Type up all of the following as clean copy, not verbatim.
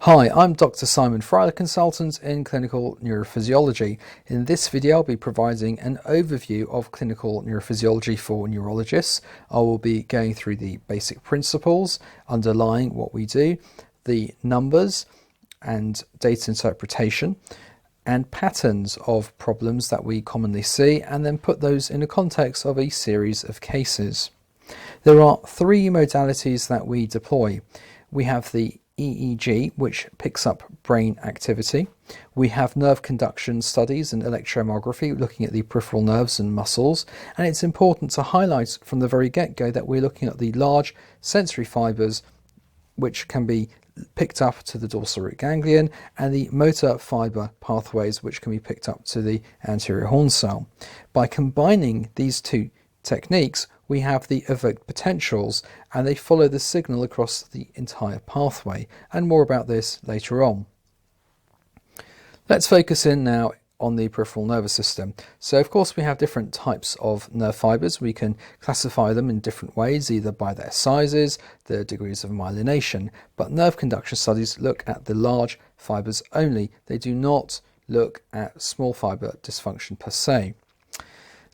Hi, I'm Dr. Simon Fryler, consultant in clinical neurophysiology. In this video, I'll be providing an overview of clinical neurophysiology for neurologists. I will be going through the basic principles underlying what we do, the numbers and data interpretation, and patterns of problems that we commonly see, and then put those in the context of a series of cases. There are three modalities that we deploy. We have the EEG, which picks up brain activity. We have nerve conduction studies and electromyography, looking at the peripheral nerves and muscles. And it's important to highlight from the very get-go that we're looking at the large sensory fibres, which can be picked up to the dorsal root ganglion, and the motor fibre pathways, which can be picked up to the anterior horn cell. By combining these two techniques, we have the evoked potentials, and they follow the signal across the entire pathway, and more about this later on. Let's focus in now on the peripheral nervous system. So of course we have different types of nerve fibres. We can classify them in different ways, either by their sizes, their degrees of myelination, but nerve conduction studies look at the large fibres only. They do not look at small fibre dysfunction per se.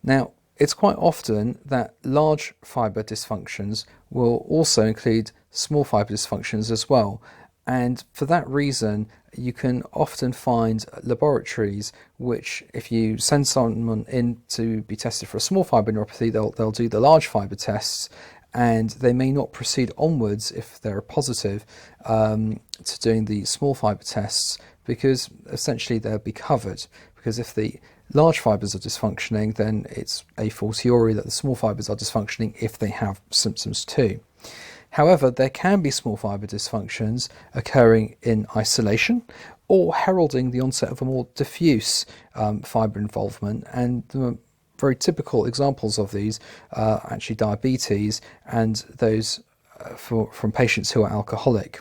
Now, it's quite often that large fibre dysfunctions will also include small fibre dysfunctions as well. And for that reason, you can often find laboratories which, if you send someone in to be tested for a small fibre neuropathy, they'll do the large fibre tests, and they may not proceed onwards if they're positive to doing the small fibre tests, because essentially they'll be covered. Because if the large fibres are dysfunctioning, then it's a fortiori that the small fibres are dysfunctioning if they have symptoms too. However, there can be small fibre dysfunctions occurring in isolation or heralding the onset of a more diffuse fibre involvement, and the very typical examples of these are actually diabetes and those from patients who are alcoholic.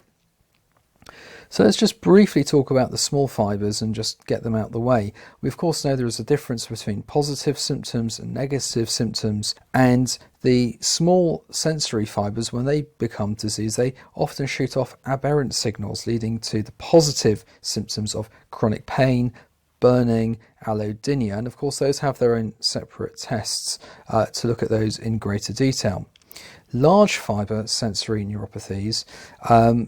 So let's just briefly talk about the small fibres and just get them out of the way. We of course know there is a difference between positive symptoms and negative symptoms, and the small sensory fibres, when they become disease, they often shoot off aberrant signals leading to the positive symptoms of chronic pain, burning, allodynia, and of course those have their own separate tests to look at those in greater detail. Large fibre sensory neuropathies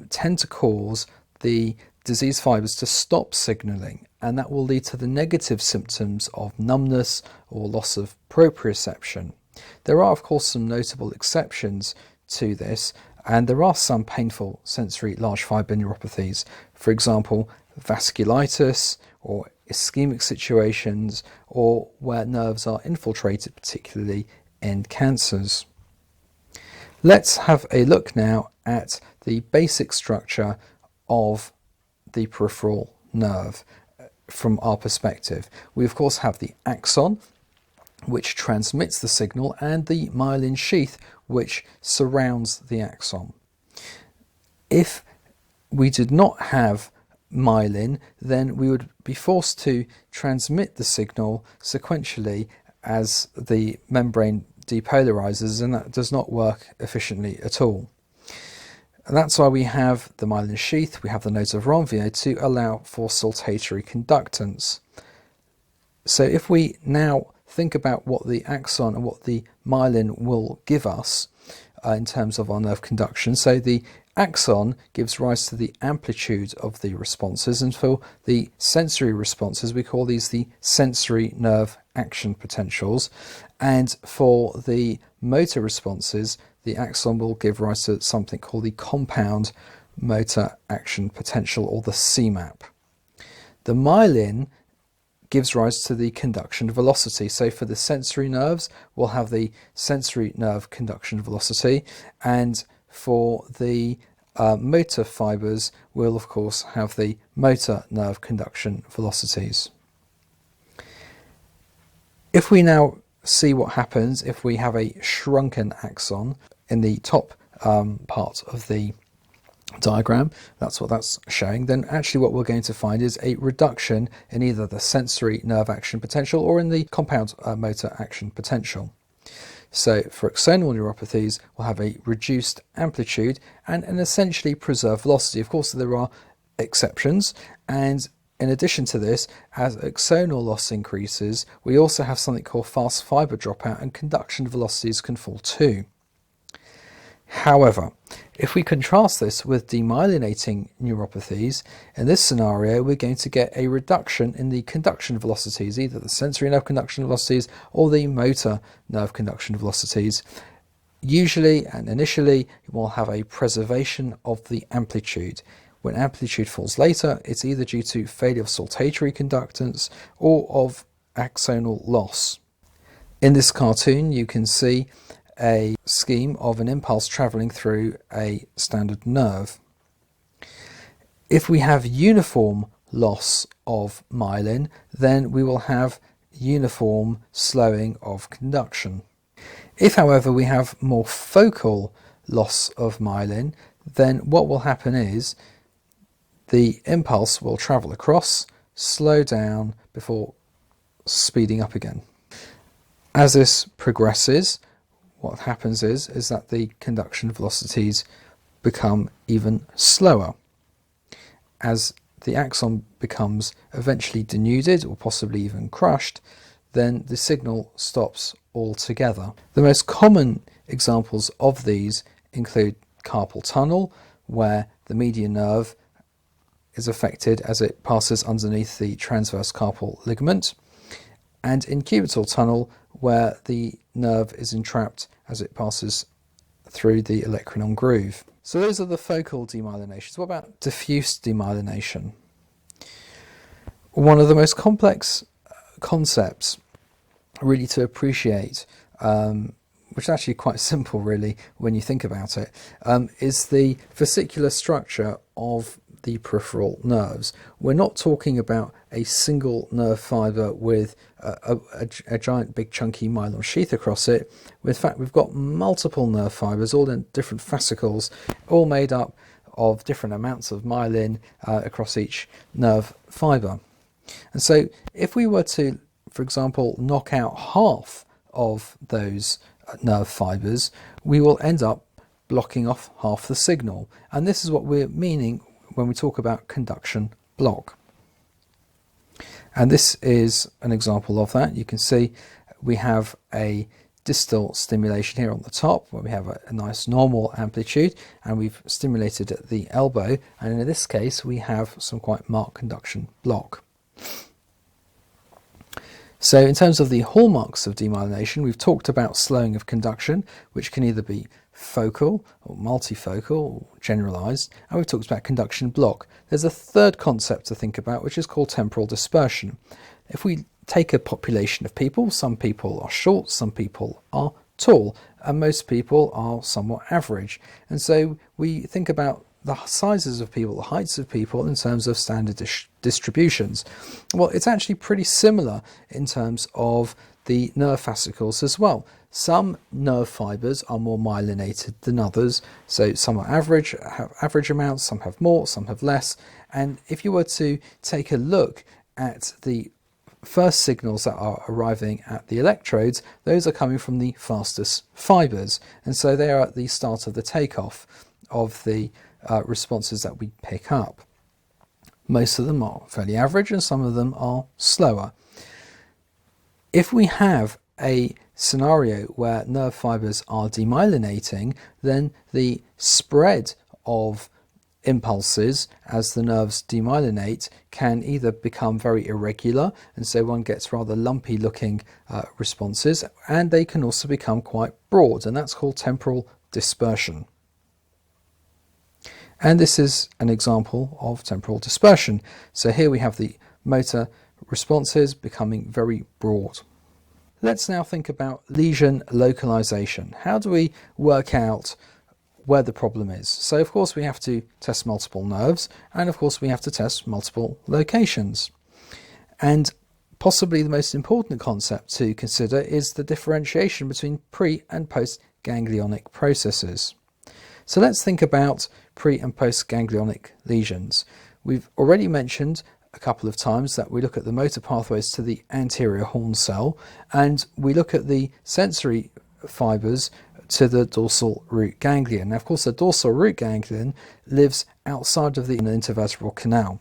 tend to cause the disease fibres to stop signalling, and that will lead to the negative symptoms of numbness or loss of proprioception. There are of course some notable exceptions to this, and there are some painful sensory large fibre neuropathies, for example vasculitis or ischemic situations, or where nerves are infiltrated, particularly in cancers. Let's have a look now at the basic structure of the peripheral nerve from our perspective. We of course have the axon, which transmits the signal, and the myelin sheath, which surrounds the axon. If we did not have myelin, then we would be forced to transmit the signal sequentially as the membrane depolarizes, and that does not work efficiently at all. And that's why we have the myelin sheath, we have the nodes of Ranvier to allow for saltatory conductance. So if we now think about what the axon and what the myelin will give us in terms of our nerve conduction, so the axon gives rise to the amplitude of the responses, and for the sensory responses we call these the sensory nerve action potentials, and for the motor responses the axon will give rise to something called the compound motor action potential, or the CMAP. The myelin gives rise to the conduction velocity. So for the sensory nerves we'll have the sensory nerve conduction velocity, and for the motor fibres we'll of course have the motor nerve conduction velocities. If we now see what happens if we have a shrunken axon in the top part of the diagram, that's what that's showing, then actually what we're going to find is a reduction in either the sensory nerve action potential or in the compound motor action potential. So for axonal neuropathies, we'll have a reduced amplitude and an essentially preserved velocity. Of course, there are exceptions, and in addition to this, as axonal loss increases, we also have something called fast fibre dropout, and conduction velocities can fall too. However, if we contrast this with demyelinating neuropathies, in this scenario we're going to get a reduction in the conduction velocities, either the sensory nerve conduction velocities or the motor nerve conduction velocities. Usually and initially we'll have a preservation of the amplitude. When amplitude falls later, it's either due to failure of saltatory conductance or of axonal loss. In this cartoon you can see a scheme of an impulse travelling through a standard nerve. If we have uniform loss of myelin, then we will have uniform slowing of conduction. If, however, we have more focal loss of myelin, then what will happen is the impulse will travel across, slow down before speeding up again. As this progresses, what happens is that the conduction velocities become even slower. As the axon becomes eventually denuded or possibly even crushed, then the signal stops altogether. The most common examples of these include carpal tunnel, where the median nerve is affected as it passes underneath the transverse carpal ligament, and in cubital tunnel, where the nerve is entrapped as it passes through the olecranon groove. So those are the focal demyelinations. What about diffuse demyelination? One of the most complex concepts really to appreciate, which is actually quite simple really when you think about it, is the vesicular structure of the peripheral nerves. We're not talking about a single nerve fibre with a giant big chunky myelin sheath across it. In fact, we've got multiple nerve fibres all in different fascicles, all made up of different amounts of myelin across each nerve fibre. And so if we were to, for example, knock out half of those nerve fibres, we will end up blocking off half the signal. And this is what we're meaning when we talk about conduction block. And this is an example of that. You can see we have a distal stimulation here on the top, where we have a nice normal amplitude, and we've stimulated at the elbow, and in this case we have some quite marked conduction block. So in terms of the hallmarks of demyelination, we've talked about slowing of conduction, which can either be focal or multifocal or generalized, and we've talked about conduction block. There's a third concept to think about, which is called temporal dispersion. If we take a population of people, some people are short, some people are tall, and most people are somewhat average. And so we think about the sizes of people, the heights of people in terms of standard distributions. Well, it's actually pretty similar in terms of the nerve fascicles as well. Some nerve fibres are more myelinated than others, so some are average, have average amounts, some have more, some have less. And if you were to take a look at the first signals that are arriving at the electrodes, those are coming from the fastest fibres, and so they are at the start of the takeoff of the responses that we pick up. Most of them are fairly average and some of them are slower. If we have a scenario where nerve fibres are demyelinating, then the spread of impulses as the nerves demyelinate can either become very irregular, and so one gets rather lumpy looking responses, and they can also become quite broad, and that's called temporal dispersion. And this is an example of temporal dispersion. So here we have the motor responses becoming very broad. Let's now think about lesion localization. How do we work out where the problem is? So of course we have to test multiple nerves, and of course we have to test multiple locations. And possibly the most important concept to consider is the differentiation between pre and post ganglionic processes. So let's think about pre and post ganglionic lesions. We've already mentioned a couple of times that we look at the motor pathways to the anterior horn cell, and we look at the sensory fibres to the dorsal root ganglion. Now, of course, the dorsal root ganglion lives outside of the intervertebral canal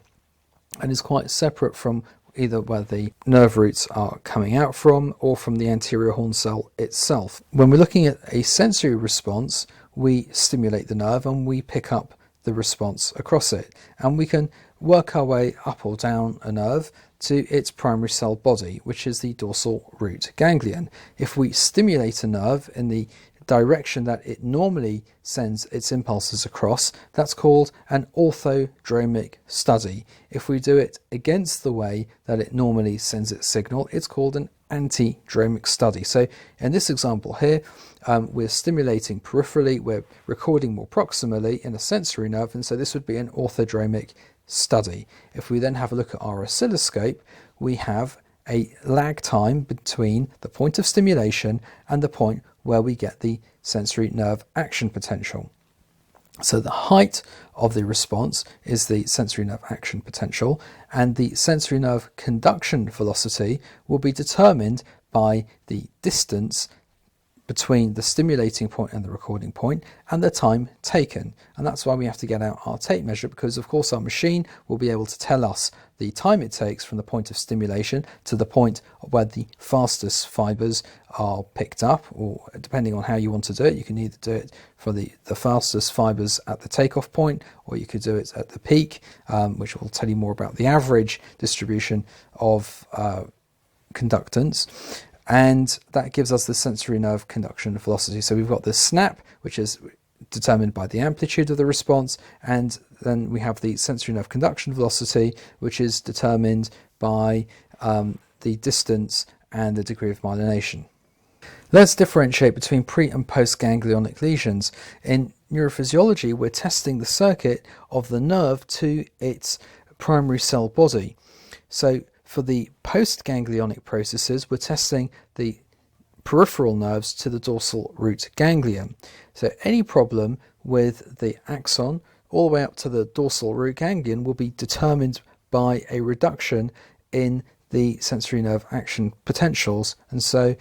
and is quite separate from either where the nerve roots are coming out from or from the anterior horn cell itself. When we're looking at a sensory response, we stimulate the nerve and we pick up the response across it, and we can work our way up or down a nerve to its primary cell body, which is the dorsal root ganglion. If we stimulate a nerve in the direction that it normally sends its impulses across, that's called an orthodromic study. If we do it against the way that it normally sends its signal, it's called an antidromic study. So in this example here, we're stimulating peripherally, we're recording more proximally in a sensory nerve, and so this would be an orthodromic study. If we then have a look at our oscilloscope, we have a lag time between the point of stimulation and the point where we get the sensory nerve action potential. So the height of the response is the sensory nerve action potential, and the sensory nerve conduction velocity will be determined by the distance between the stimulating point and the recording point and the time taken. And that's why we have to get out our tape measure, because of course our machine will be able to tell us the time it takes from the point of stimulation to the point where the fastest fibers are picked up, or depending on how you want to do it, you can either do it for the fastest fibers at the takeoff point, or you could do it at the peak, which will tell you more about the average distribution of conductance. And that gives us the sensory nerve conduction velocity. So we've got the snap, which is determined by the amplitude of the response, and then we have the sensory nerve conduction velocity, which is determined by the distance and the degree of myelination. Let's differentiate between pre and post ganglionic lesions. In neurophysiology, we're testing the circuit of the nerve to its primary cell body. So for the post-ganglionic processes, we're testing the peripheral nerves to the dorsal root ganglion. So any problem with the axon all the way up to the dorsal root ganglion will be determined by a reduction in the sensory nerve action potentials, and so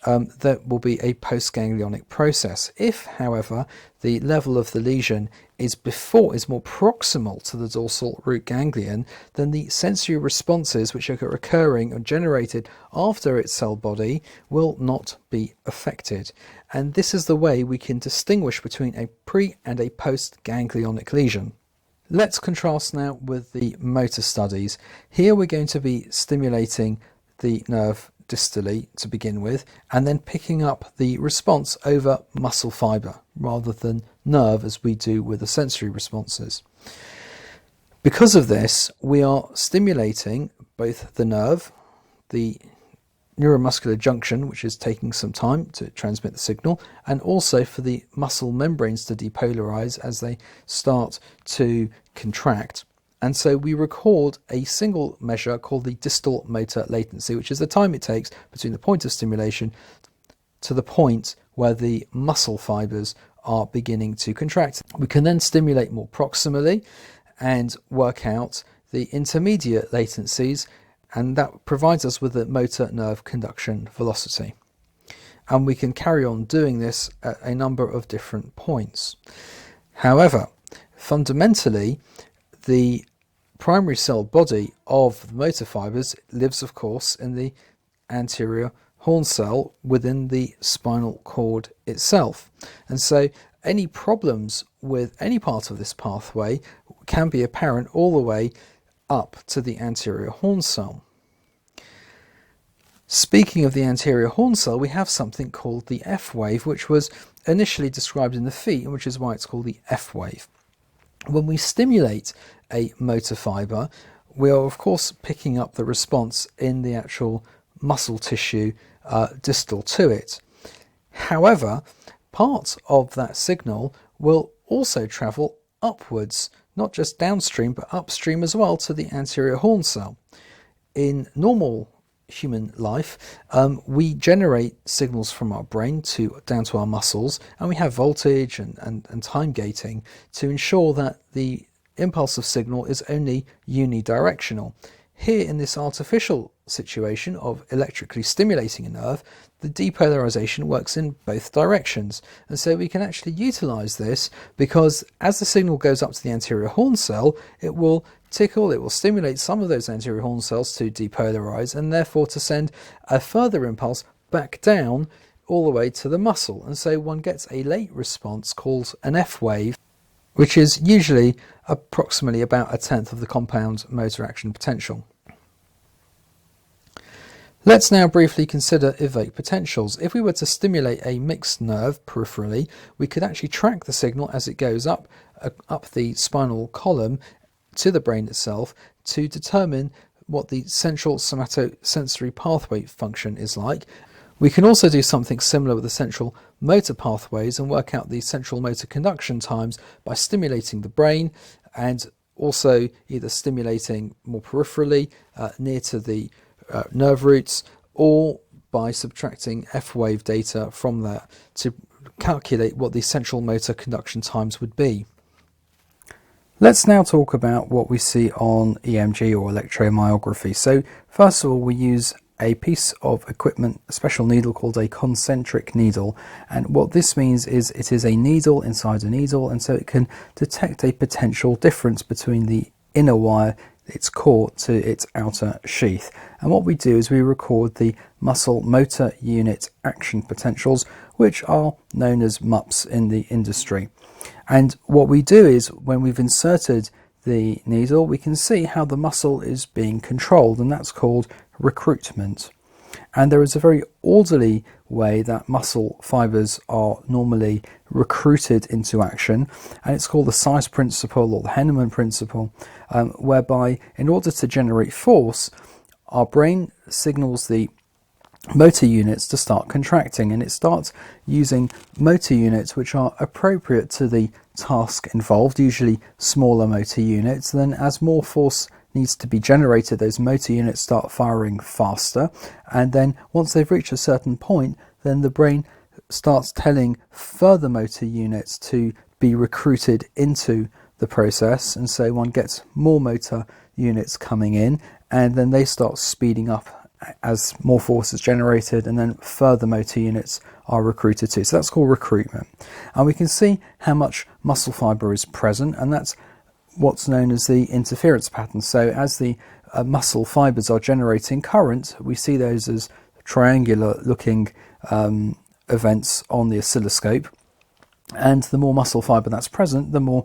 that will be a post-ganglionic process. If, however, the level of the lesion is more proximal to the dorsal root ganglion, then the sensory responses which are occurring or generated after its cell body will not be affected. And this is the way we can distinguish between a pre and a post-ganglionic lesion. Let's contrast now with the motor studies. Here we're going to be stimulating the nerve distally to begin with, and then picking up the response over muscle fibre rather than nerve as we do with the sensory responses. Because of this, we are stimulating both the nerve, the neuromuscular junction, which is taking some time to transmit the signal, and also for the muscle membranes to depolarize as they start to contract. And so we record a single measure called the distal motor latency, which is the time it takes between the point of stimulation to the point where the muscle fibers are beginning to contract. We can then stimulate more proximally and work out the intermediate latencies, and that provides us with a motor nerve conduction velocity. And we can carry on doing this at a number of different points. However, fundamentally, the primary cell body of the motor fibers lives, of course, in the anterior horn cell within the spinal cord itself. And so any problems with any part of this pathway can be apparent all the way up to the anterior horn cell. Speaking of the anterior horn cell, we have something called the F wave, which was initially described in the feet, and which is why it's called the F wave. When we stimulate a motor fibre, we are of course picking up the response in the actual muscle tissue distal to it. However, part of that signal will also travel upwards, not just downstream but upstream as well, to the anterior horn cell. In normal human life, we generate signals from our brain down to our muscles, and we have voltage and time gating to ensure that the impulse of signal is only unidirectional. Here in this artificial situation of electrically stimulating a nerve, the depolarization works in both directions, and so we can actually utilize this because as the signal goes up to the anterior horn cell, it will stimulate some of those anterior horn cells to depolarize and therefore to send a further impulse back down all the way to the muscle, and so one gets a late response called an F wave, which is usually approximately about 1/10 of the compound motor action potential. Let's now briefly consider evoked potentials. If we were to stimulate a mixed nerve peripherally, we could actually track the signal as it goes up the spinal column to the brain itself to determine what the central somatosensory pathway function is like. We can also do something similar with the central motor pathways and work out the central motor conduction times by stimulating the brain and also either stimulating more peripherally near to the nerve roots, or by subtracting F-wave data from that to calculate what the central motor conduction times would be. Let's now talk about what we see on EMG or electromyography. So first of all, we use a piece of equipment, a special needle called a concentric needle, and what this means is it is a needle inside a needle, and so it can detect a potential difference between the inner wire, its core, to its outer sheath. And what we do is we record the muscle motor unit action potentials, which are known as MUPs in the industry. And what we do is when we've inserted the needle, we can see how the muscle is being controlled, and that's called recruitment. And there is a very orderly way that muscle fibers are normally recruited into action, and it's called the size principle or the Henneman principle, whereby in order to generate force, our brain signals the motor units to start contracting, and it starts using motor units which are appropriate to the task involved, usually smaller motor units. Then as more force needs to be generated, those motor units start firing faster, and then once they've reached a certain point, then the brain starts telling further motor units to be recruited into the process, and so one gets more motor units coming in, and then they start speeding up as more force is generated, and then further motor units are recruited too. So that's called recruitment. And we can see how much muscle fibre is present, and that's what's known as the interference pattern. So as the muscle fibres are generating current, we see those as triangular looking events on the oscilloscope, and the more muscle fibre that's present, the more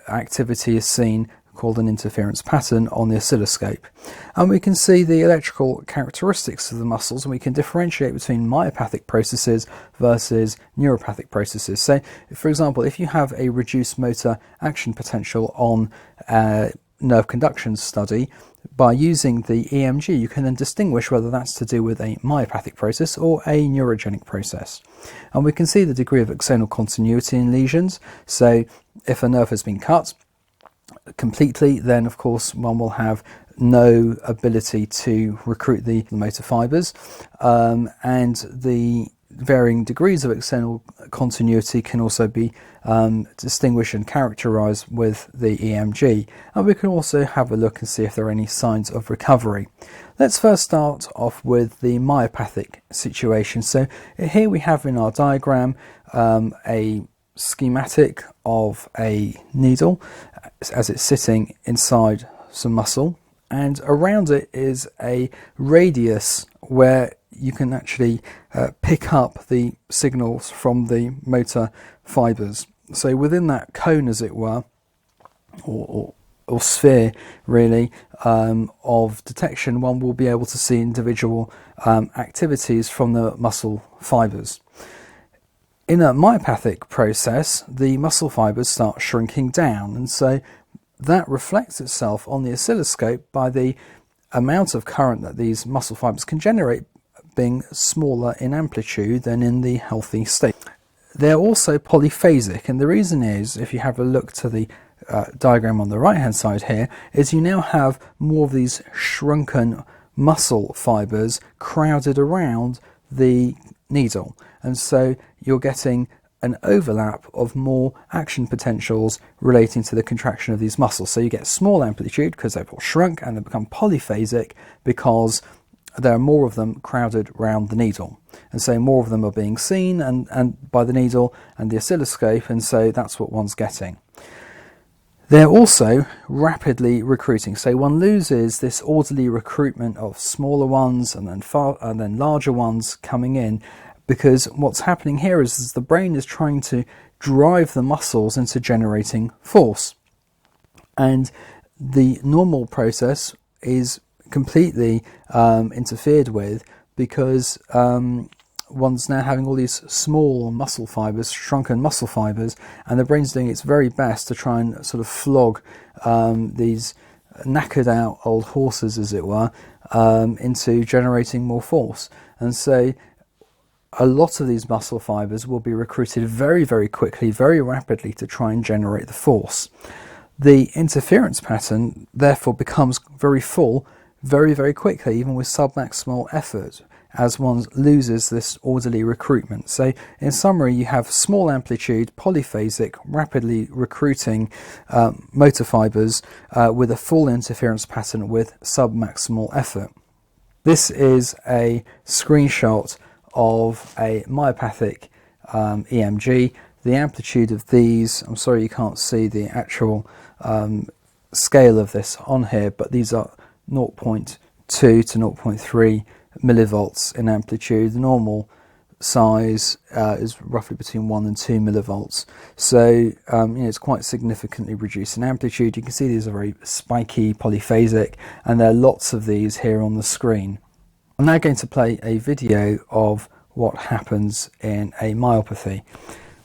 activity is seen, called an interference pattern, on the oscilloscope. And we can see the electrical characteristics of the muscles, and we can differentiate between myopathic processes versus neuropathic processes. So for example, if you have a reduced motor action potential on nerve conduction study, by using the EMG you can then distinguish whether that's to do with a myopathic process or a neurogenic process. And we can see the degree of axonal continuity in lesions. So if a nerve has been cut completely, then of course one will have no ability to recruit the motor fibres, and the varying degrees of axonal continuity can also be distinguished and characterized with the EMG. And we can also have a look and see if there are any signs of recovery. Let's first start off with the myopathic situation. So here we have in our diagram a schematic of a needle as it's sitting inside some muscle, and around it is a radius where you can actually pick up the signals from the motor fibres. So within that cone, as it were, or sphere really, of detection, one will be able to see individual activities from the muscle fibres. In a myopathic process, the muscle fibres start shrinking down, and so that reflects itself on the oscilloscope by the amount of current that these muscle fibres can generate being smaller in amplitude than in the healthy state. They're also polyphasic, and the reason is, if you have a look to the diagram on the right hand side here, is you now have more of these shrunken muscle fibres crowded around the needle, and so you're getting an overlap of more action potentials relating to the contraction of these muscles. So you get small amplitude because they've all shrunk, and they become polyphasic because there are more of them crowded around the needle. And so more of them are being seen and by the needle and the oscilloscope, and so that's what one's getting. They're also rapidly recruiting. So one loses this orderly recruitment of smaller ones and then larger ones coming in, because what's happening here is the brain is trying to drive the muscles into generating force. And the normal process is completely interfered with, because one's now having all these small muscle fibers, shrunken muscle fibers, and the brain's doing its very best to try and sort of flog these knackered out old horses, as it were, into generating more force. And so a lot of these muscle fibers will be recruited very, very quickly, very rapidly, to try and generate the force. The interference pattern therefore becomes very full very, very quickly, even with submaximal effort, as one loses this orderly recruitment. So in summary, you have small amplitude, polyphasic, rapidly recruiting motor fibers with a full interference pattern with submaximal effort. This is a screenshot of a myopathic EMG. The amplitude of these, I'm sorry you can't see the actual scale of this on here, but these are 0.2 to 0.3 millivolts in amplitude. The normal size is roughly between 1 and 2 millivolts. So it's quite significantly reduced in amplitude. You can see these are very spiky, polyphasic, and there are lots of these here on the screen. I'm now going to play a video of what happens in a myopathy.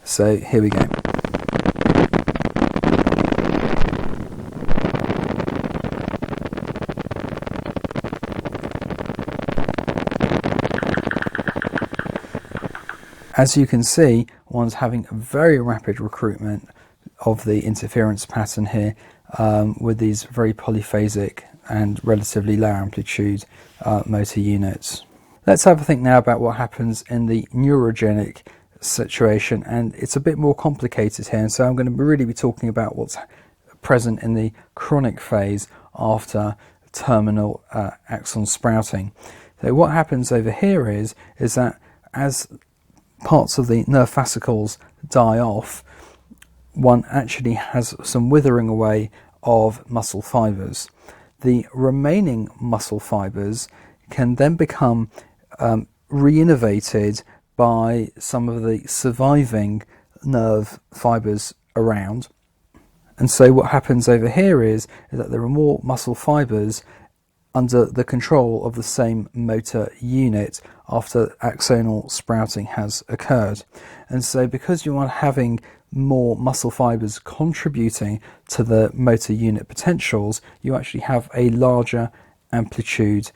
So here we go. As you can see, one's having a very rapid recruitment of the interference pattern here, with these very polyphasic and relatively low amplitude motor units. Let's have a think now about what happens in the neurogenic situation, and it's a bit more complicated here, and so I'm going to really be talking about what's present in the chronic phase after terminal axon sprouting. So what happens over here is that as parts of the nerve fascicles die off, one actually has some withering away of muscle fibers. The remaining muscle fibers can then become re-innervated by some of the surviving nerve fibers around. And so what happens over here is that there are more muscle fibers under the control of the same motor unit after axonal sprouting has occurred. And so because you are having more muscle fibers contributing to the motor unit potentials, you actually have a larger amplitude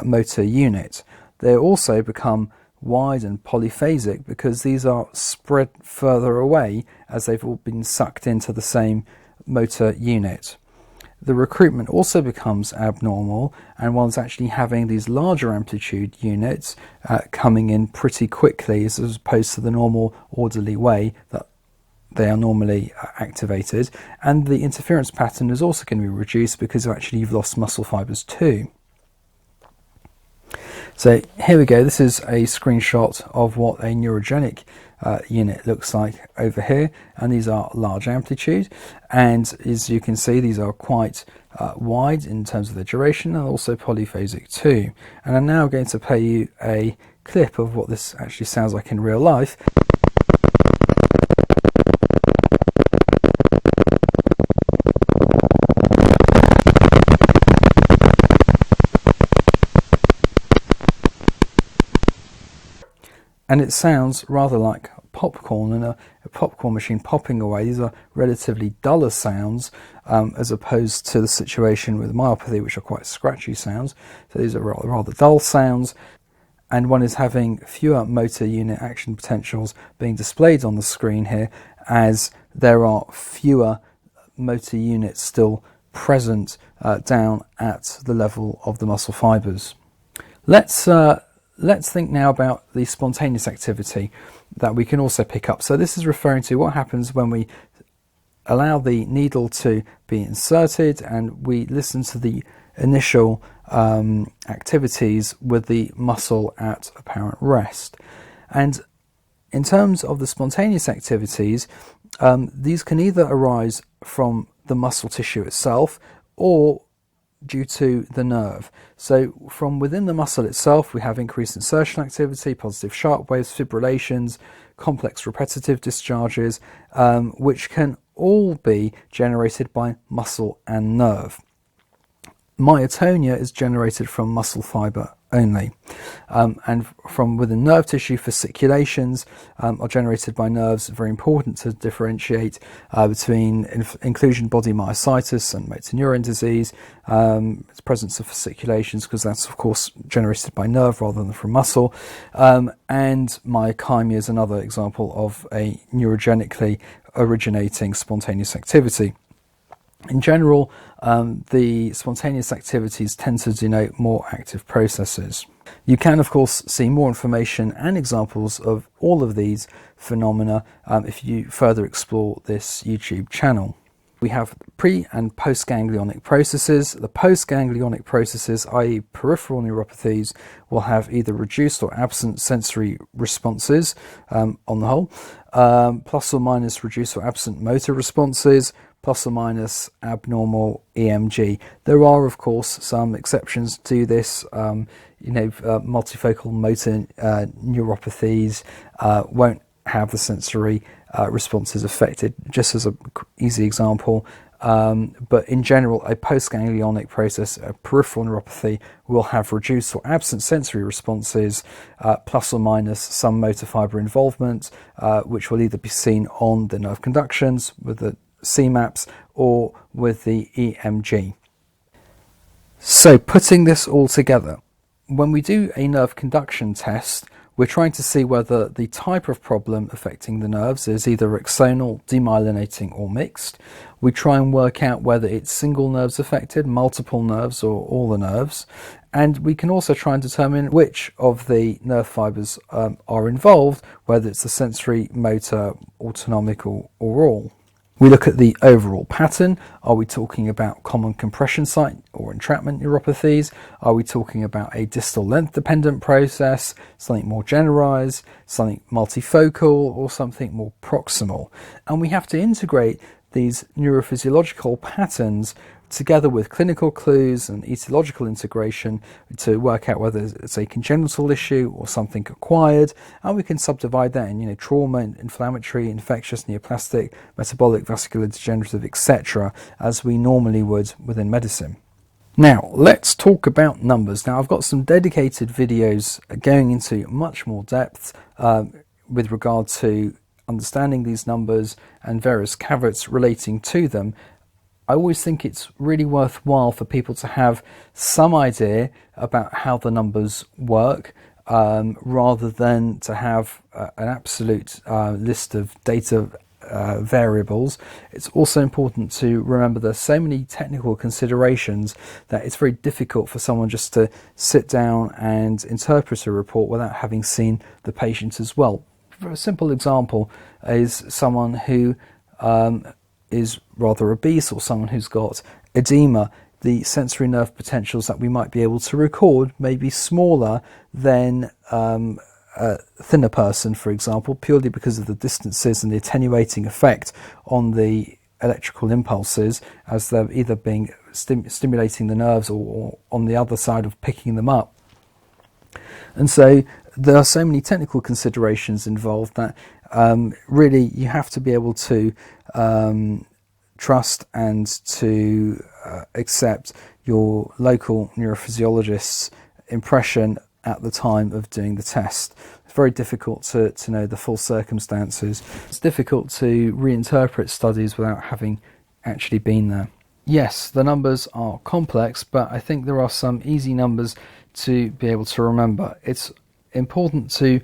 motor unit. They also become wide and polyphasic because these are spread further away as they've all been sucked into the same motor unit. The recruitment also becomes abnormal, and one's actually having these larger amplitude units coming in pretty quickly, as opposed to the normal orderly way that they are normally activated. And the interference pattern is also going to be reduced because actually you've lost muscle fibers too. So here we go. This is a screenshot of what a neurogenic unit looks like over here, and these are large amplitude, and as you can see, these are quite wide in terms of their duration, and also polyphasic too. And I'm now going to play you a clip of what this actually sounds like in real life. And it sounds rather like popcorn and a popcorn machine popping away. These are relatively duller sounds as opposed to the situation with myopathy, which are quite scratchy sounds. So these are rather dull sounds, and one is having fewer motor unit action potentials being displayed on the screen here, as there are fewer motor units still present down at the level of the muscle fibers. Let's let's think now about the spontaneous activity that we can also pick up. So this is referring to what happens when we allow the needle to be inserted and we listen to the initial activities with the muscle at apparent rest. And in terms of the spontaneous activities, these can either arise from the muscle tissue itself or due to the nerve. So from within the muscle itself, we have increased insertion activity, positive sharp waves, fibrillations, complex repetitive discharges, which can all be generated by muscle and nerve. Myotonia is generated from muscle fibre only, and from within nerve tissue, fasciculations are generated by nerves. Very important to differentiate between inclusion body myositis and motor neuron disease, presence of fasciculations, because that's of course generated by nerve rather than from muscle, and myokymia is another example of a neurogenically originating spontaneous activity. In general, the spontaneous activities tend to denote more active processes. You can, of course, see more information and examples of all of these phenomena if you further explore this YouTube channel. We have pre- and post-ganglionic processes. The post-ganglionic processes, i.e. peripheral neuropathies, will have either reduced or absent sensory responses on the whole, plus or minus reduced or absent motor responses, plus or minus abnormal EMG. There are, of course, some exceptions to this. Multifocal motor neuropathies won't have the sensory responses affected, just as an easy example. But in general, a postganglionic process, a peripheral neuropathy, will have reduced or absent sensory responses, plus or minus some motor fibre involvement, which will either be seen on the nerve conductions with the CMAPs or with the EMG. So putting this all together, when we do a nerve conduction test, we're trying to see whether the type of problem affecting the nerves is either axonal, demyelinating or mixed. We try and work out whether it's single nerves affected, multiple nerves or all the nerves. And we can also try and determine which of the nerve fibres are involved, whether it's the sensory, motor, autonomic or all. We look at the overall pattern. Are we talking about common compression site or entrapment neuropathies? Are we talking about a distal length dependent process, something more generalized, something multifocal, or something more proximal? And we have to integrate these neurophysiological patterns together with clinical clues and etiological integration to work out whether it's a congenital issue or something acquired, and we can subdivide that in trauma, inflammatory, infectious, neoplastic, metabolic, vascular, degenerative, etc., as we normally would within medicine. Now let's talk about numbers. Now I've got some dedicated videos going into much more depth with regard to understanding these numbers and various caveats relating to them. I always think it's really worthwhile for people to have some idea about how the numbers work, rather than to have an absolute list of data variables. It's also important to remember there's so many technical considerations that it's very difficult for someone just to sit down and interpret a report without having seen the patient as well. For a simple example is someone who is rather obese or someone who's got edema. The sensory nerve potentials that we might be able to record may be smaller than a thinner person, for example, purely because of the distances and the attenuating effect on the electrical impulses as they're either being stimulating the nerves or on the other side of picking them up. And so there are so many technical considerations involved that really you have to be able to trust and to accept your local neurophysiologist's impression at the time of doing the test. It's very difficult to know the full circumstances. It's difficult to reinterpret studies without having actually been there. Yes, the numbers are complex, but I think there are some easy numbers to be able to remember. It's important to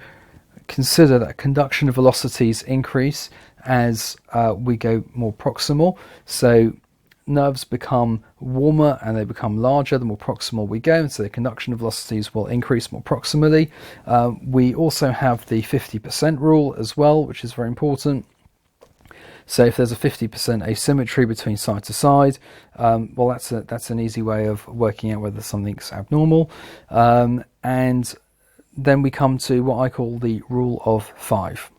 consider that conduction velocities increase as we go more proximal. So nerves become warmer and they become larger the more proximal we go, and so the conduction velocities will increase more proximally. We also have the 50% rule as well, which is very important. So if there's a 50% asymmetry between side to side, well, that's an easy way of working out whether something's abnormal. And then we come to what I call the rule of 5.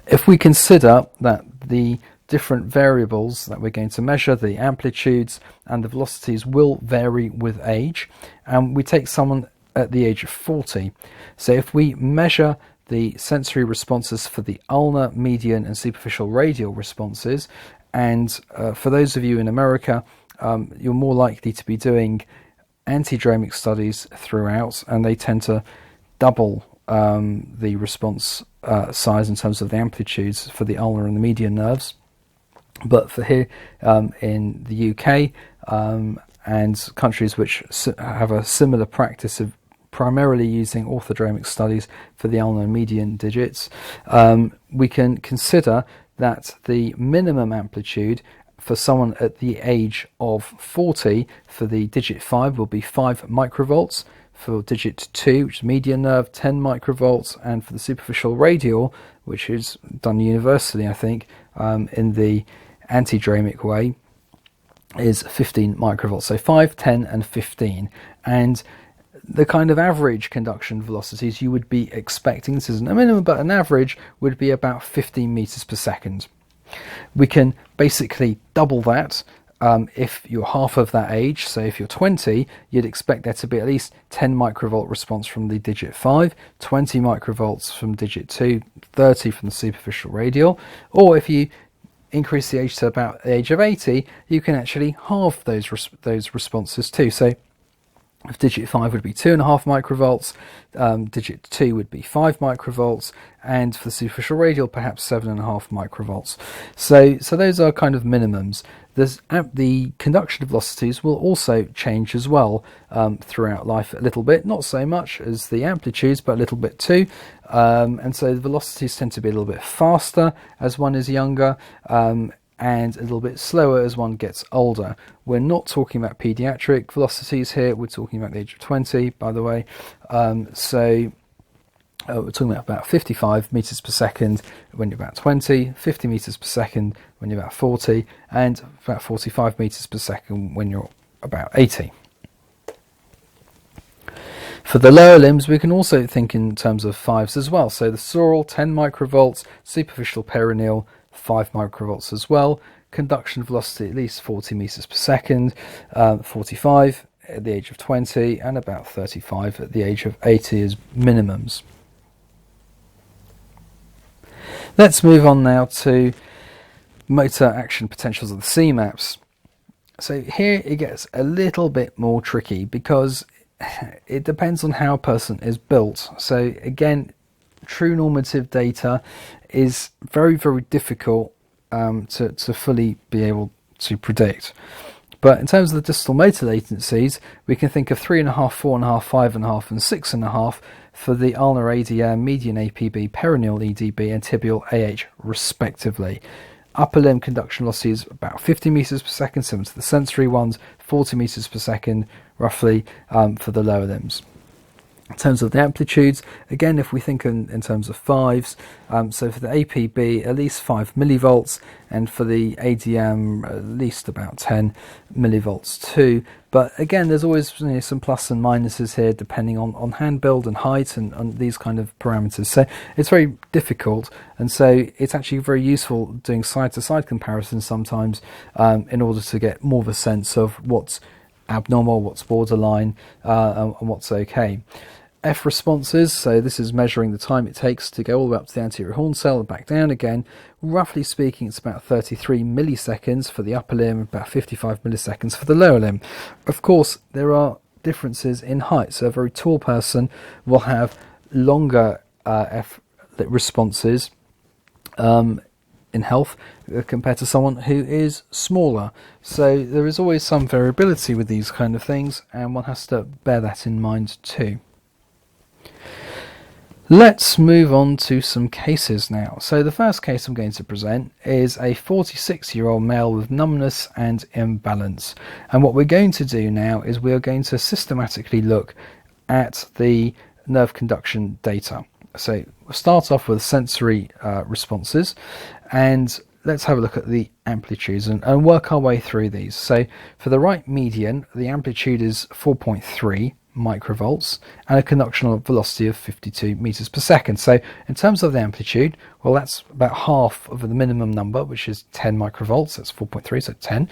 If we consider that the different variables that we're going to measure, the amplitudes and the velocities, will vary with age, and we take someone at the age of 40. So if we measure the sensory responses for the ulnar, median and superficial radial responses, and for those of you in America, you're more likely to be doing antidromic studies throughout, and they tend to double the response size in terms of the amplitudes for the ulnar and the median nerves. But for here in the UK and countries which have a similar practice of primarily using orthodromic studies for the ulnar and median digits, we can consider that the minimum amplitude for someone at the age of 40 for the digit 5 will be 5 microvolts, for digit 2, which is median nerve, 10 microvolts, and for the superficial radial, which is done universally, I think, in the antidromic way, is 15 microvolts. So 5, 10 and 15. And the kind of average conduction velocities you would be expecting, this isn't a minimum but an average, would be about 15 meters per second. We can basically double that if you're half of that age. So if you're 20, you'd expect there to be at least 10 microvolt response from the digit 5, 20 microvolts from digit 2, 30 from the superficial radial. Or if you increase the age to about the age of 80, you can actually halve those responses too. So if digit 5 would be 2.5 microvolts, digit 2 would be 5 microvolts, and for the superficial radial, perhaps 7.5 microvolts. So those are kind of minimums. The conduction velocities will also change as well throughout life a little bit, not so much as the amplitudes, but a little bit too. And so the velocities tend to be a little bit faster as one is younger, and a little bit slower as one gets older. We're not talking about pediatric velocities here, we're talking about the age of 20, by the way. We're talking about 55 meters per second when you're about 20, 50 meters per second when you're about 40, and about 45 meters per second when you're about 80. For the lower limbs, we can also think in terms of 5s as well. So the sural, 10 microvolts, superficial perineal, 5 microvolts as well. Conduction velocity at least 40 meters per second, 45 at the age of 20, and about 35 at the age of 80 as minimums. Let's move on now to motor action potentials of the CMAPs. So here it gets a little bit more tricky because it depends on how a person is built. So again, true normative data is very, very difficult to fully be able to predict. But in terms of the distal motor latencies, we can think of 3.5, 4.5, 5.5 and 6.5 for the ulnar ADM, median APB, perineal EDB and tibial AH respectively. Upper limb conduction velocity is about 50 meters per second, similar to the sensory ones, 40 meters per second roughly for the lower limbs. In terms of the amplitudes, again, if we think in terms of 5s, so for the APB, at least 5 millivolts, and for the ADM, at least about 10 millivolts too. But again, there's always some plus and minuses here, depending on hand build and height and on these kind of parameters. So it's very difficult, and so it's actually very useful doing side-to-side comparisons sometimes in order to get more of a sense of what's abnormal, what's borderline, and what's okay. F responses, so this is measuring the time it takes to go all the way up to the anterior horn cell and back down again. Roughly speaking, it's about 33 milliseconds for the upper limb, about 55 milliseconds for the lower limb. Of course, there are differences in height, so a very tall person will have longer F responses in health compared to someone who is smaller. So there is always some variability with these kind of things, and one has to bear that in mind too. Let's move on to some cases now. So the first case I'm going to present is a 46-year-old male with numbness and imbalance. And what we're going to do now is we are going to systematically look at the nerve conduction data. So we'll start off with sensory responses, and let's have a look at the amplitudes and work our way through these. So for the right median, the amplitude is 4.3 microvolts and a conductional velocity of 52 meters per second. So in terms of the amplitude, well, that's about half of the minimum number, which is 10 microvolts. That's 4.3, so 10.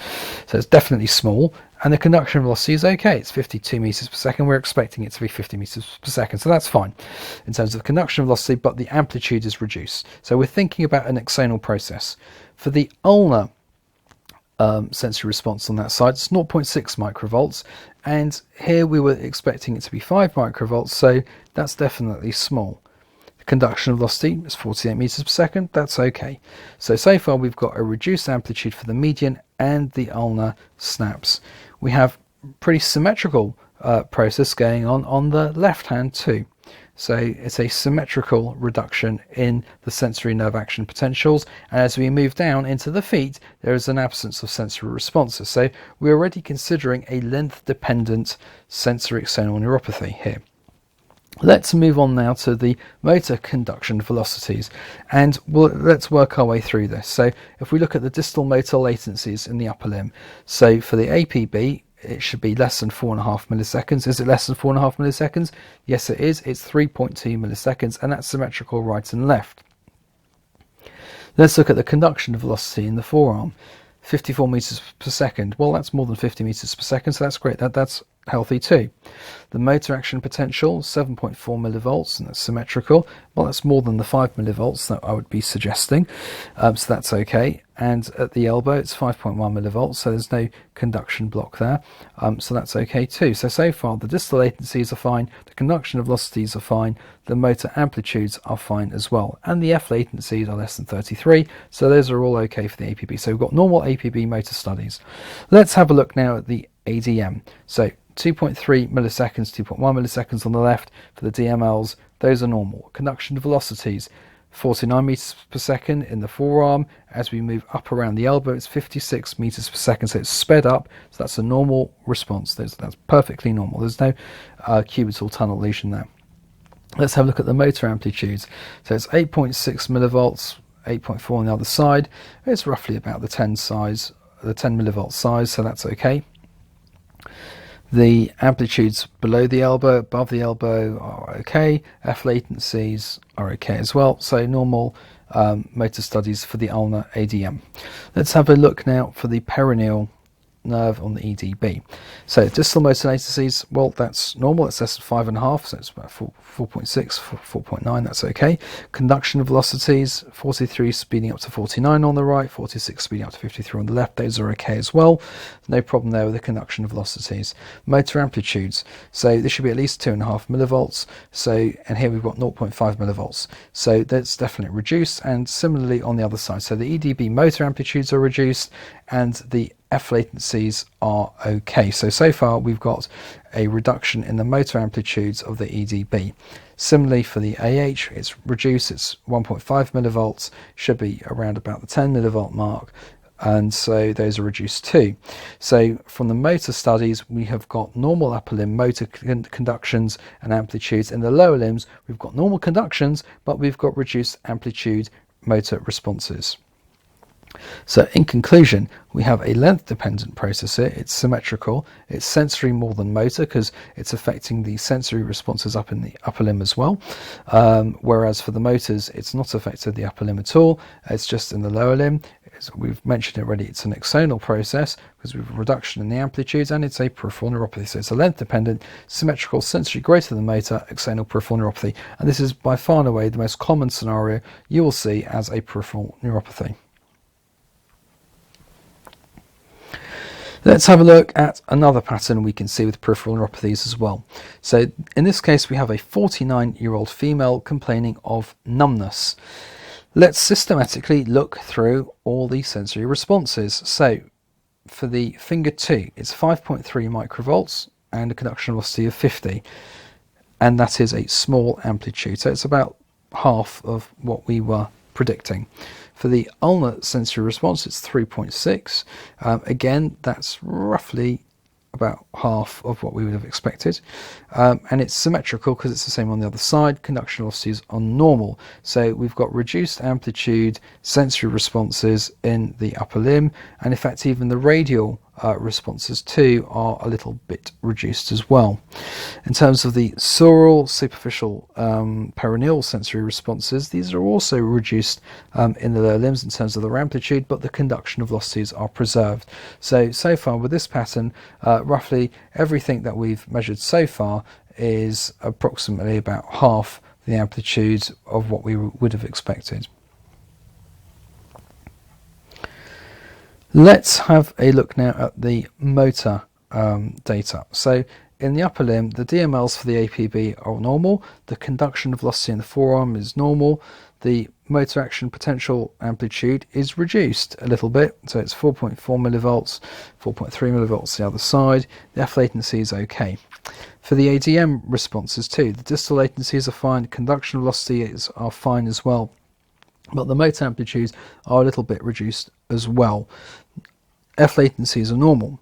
So it's definitely small. And the conduction velocity is okay. It's 52 meters per second. We're expecting it to be 50 meters per second. So that's fine in terms of conduction velocity, but the amplitude is reduced. So we're thinking about an axonal process. For the ulnar sensory response on that side, it's 0.6 microvolts, and here we were expecting it to be 5 microvolts, so that's definitely small. The conduction velocity is 48 meters per second. That's okay. So far we've got a reduced amplitude for the median and the ulnar snaps. We have pretty symmetrical process going on the left hand too. So it's a symmetrical reduction in the sensory nerve action potentials, and as we move down into the feet, there is an absence of sensory responses. So we're already considering a length-dependent sensory axonal neuropathy here. Let's move on now to the motor conduction velocities, and let's work our way through this. So if we look at the distal motor latencies in the upper limb, so for the APB, it should be less than 4.5 milliseconds. Is it less than 4.5 milliseconds? Yes, it is. It's 3.2 milliseconds, and that's symmetrical right and left. Let's look at the conduction velocity in the forearm. 54 meters per second. Well, that's more than 50 meters per second, so that's great. That's healthy too. The motor action potential, 7.4 millivolts, and that's symmetrical. Well, that's more than the 5 millivolts that I would be suggesting, so that's okay. And at the elbow, it's 5.1 millivolts, so there's no conduction block there, so that's okay too. So far, the distal latencies are fine, the conduction velocities are fine, the motor amplitudes are fine as well, and the F latencies are less than 33, so those are all okay for the APB. So we've got normal APB motor studies. Let's have a look now at the ADM. So 2.3 milliseconds, 2.1 milliseconds on the left for the DMLs, those are normal. Conduction velocities, 49 meters per second in the forearm. As we move up around the elbow, it's 56 meters per second, so it's sped up, so that's a normal response. That's perfectly normal. There's no cubital tunnel lesion there. Let's have a look at the motor amplitudes. So it's 8.6 millivolts, 8.4 on the other side. It's roughly about the 10 millivolt size, so that's okay. The amplitudes below the elbow, above the elbow are okay. F latencies are okay as well. So normal motor studies for the ulnar ADM. Let's have a look now for the perineal nerve on the EDB. So distal motor latencies, well, that's normal. It's less than 5.5, so it's about 4.6, 4.9. That's okay. Conduction velocities, 43 speeding up to 49 on the right, 46 speeding up to 53 on the left. Those are okay as well. No problem there with the conduction velocities. Motor amplitudes, so this should be at least 2.5 millivolts. So, and here we've got 0.5 millivolts. So that's definitely reduced, and similarly on the other side. So the EDB motor amplitudes are reduced, and the F latencies are okay. So far we've got a reduction in the motor amplitudes of the EDB. Similarly for the AH, it's reduced, it's 1.5 millivolts, should be around about the 10 millivolt mark, and so those are reduced too. So from the motor studies, we have got normal upper limb motor conductions and amplitudes. In the lower limbs, we've got normal conductions, but we've got reduced amplitude motor responses. So in conclusion, we have a length-dependent process here. It's symmetrical, it's sensory more than motor because it's affecting the sensory responses up in the upper limb as well, whereas for the motors it's not affected the upper limb at all, it's just in the lower limb. As we've mentioned already, it's an axonal process because we have a reduction in the amplitudes, and it's a peripheral neuropathy. So it's a length-dependent, symmetrical, sensory greater than motor, axonal peripheral neuropathy, and this is by far and away the most common scenario you will see as a peripheral neuropathy. Let's have a look at another pattern we can see with peripheral neuropathies as well. So in this case, we have a 49-year-old female complaining of numbness. Let's systematically look through all the sensory responses. So for the finger 2, it's 5.3 microvolts and a conduction velocity of 50. and that is a small amplitude. So it's about half of what we were predicting. For the ulnar sensory response, it's 3.6. Again, that's roughly about half of what we would have expected, and it's symmetrical because it's the same on the other side. Conduction velocities are normal, so we've got reduced amplitude sensory responses in the upper limb, and in fact even the radial responses too are a little bit reduced as well. In terms of the sural, superficial, perineal sensory responses, these are also reduced in the lower limbs in terms of their amplitude, but the conduction velocities are preserved. So far with this pattern, roughly everything that we've measured so far is approximately about half the amplitude of what we would have expected. Let's have a look now at the motor data. So in the upper limb, the DMLs for the APB are normal, the conduction velocity in the forearm is normal, the motor action potential amplitude is reduced a little bit, so it's 4.4 millivolts, 4.3 millivolts the other side. The F latency is okay. For the ADM responses too, the distal latencies are fine, conduction velocities are fine as well, but the motor amplitudes are a little bit reduced as well. F latencies are normal.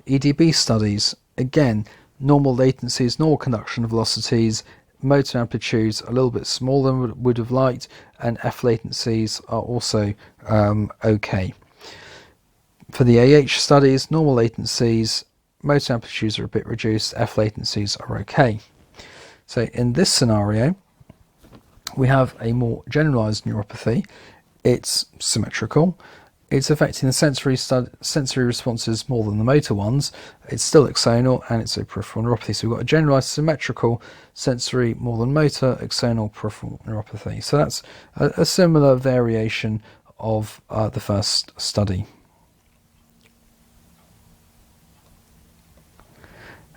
EDB studies, again, normal latencies, normal conduction velocities, motor amplitudes a little bit smaller than we would have liked, and F latencies are also okay. For the AH studies, normal latencies, motor amplitudes are a bit reduced, F latencies are okay. So in this scenario, we have a more generalized neuropathy. It's symmetrical. It's affecting the sensory responses more than the motor ones. It's still axonal and it's a peripheral neuropathy. So we've got a generalized symmetrical sensory more than motor axonal peripheral neuropathy. So that's a similar variation of the first study.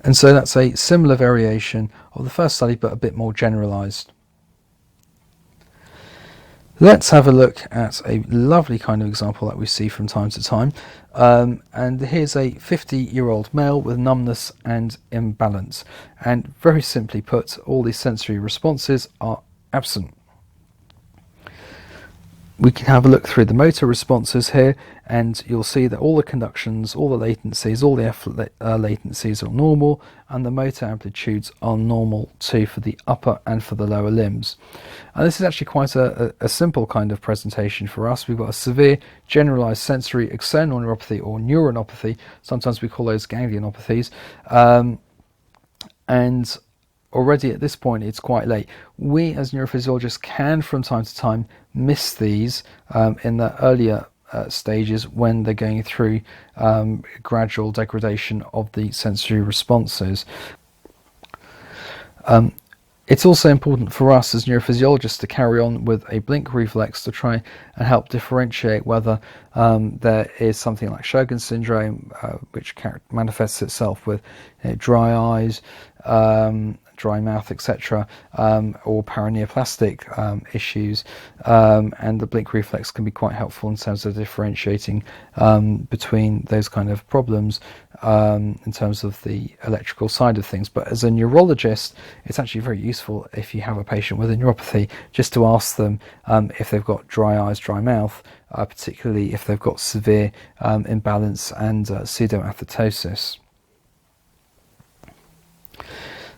And so that's a similar variation of the first study, but a bit more generalized. Let's have a look at a lovely kind of example that we see from time to time. And here's a 50-year-old male with numbness and imbalance. And very simply put, all these sensory responses are absent. We can have a look through the motor responses here, and you'll see that all the conductions, all the latencies, all the F latencies are normal, and the motor amplitudes are normal too for the upper and for the lower limbs. And this is actually quite a simple kind of presentation for us. We've got a severe generalized sensory axonal neuropathy or neuronopathy. Sometimes we call those ganglionopathies. And already at this point it's quite late. We as neurophysiologists can from time to time miss these in the earlier stages when they're going through gradual degradation of the sensory responses. It's also important for us as neurophysiologists to carry on with a blink reflex to try and help differentiate whether there is something like Sjogren's syndrome, which manifests itself with dry eyes, dry mouth, etc., or paraneoplastic issues, and the blink reflex can be quite helpful in terms of differentiating between those kind of problems in terms of the electrical side of things. But as a neurologist, it's actually very useful if you have a patient with a neuropathy just to ask them if they've got dry eyes, dry mouth, particularly if they've got severe imbalance and pseudoathetosis.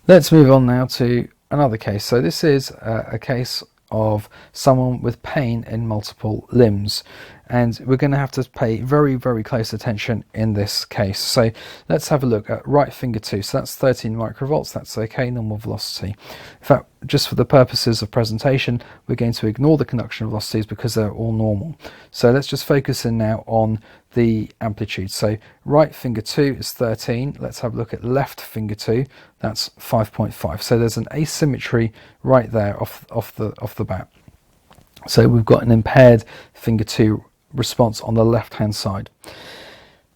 Let's move on now to another case. So this is a case of someone with pain in multiple limbs, and we're going to have to pay very, very close attention in this case. So let's have a look at right finger 2. So that's 13 microvolts. That's okay, normal velocity. In fact, just for the purposes of presentation, we're going to ignore the conduction velocities because they're all normal. So let's just focus in now on the amplitude. So right finger 2 is 13. Let's have a look at left finger 2. That's 5.5. So there's an asymmetry right there off the bat. So we've got an impaired finger 2 response on the left hand side.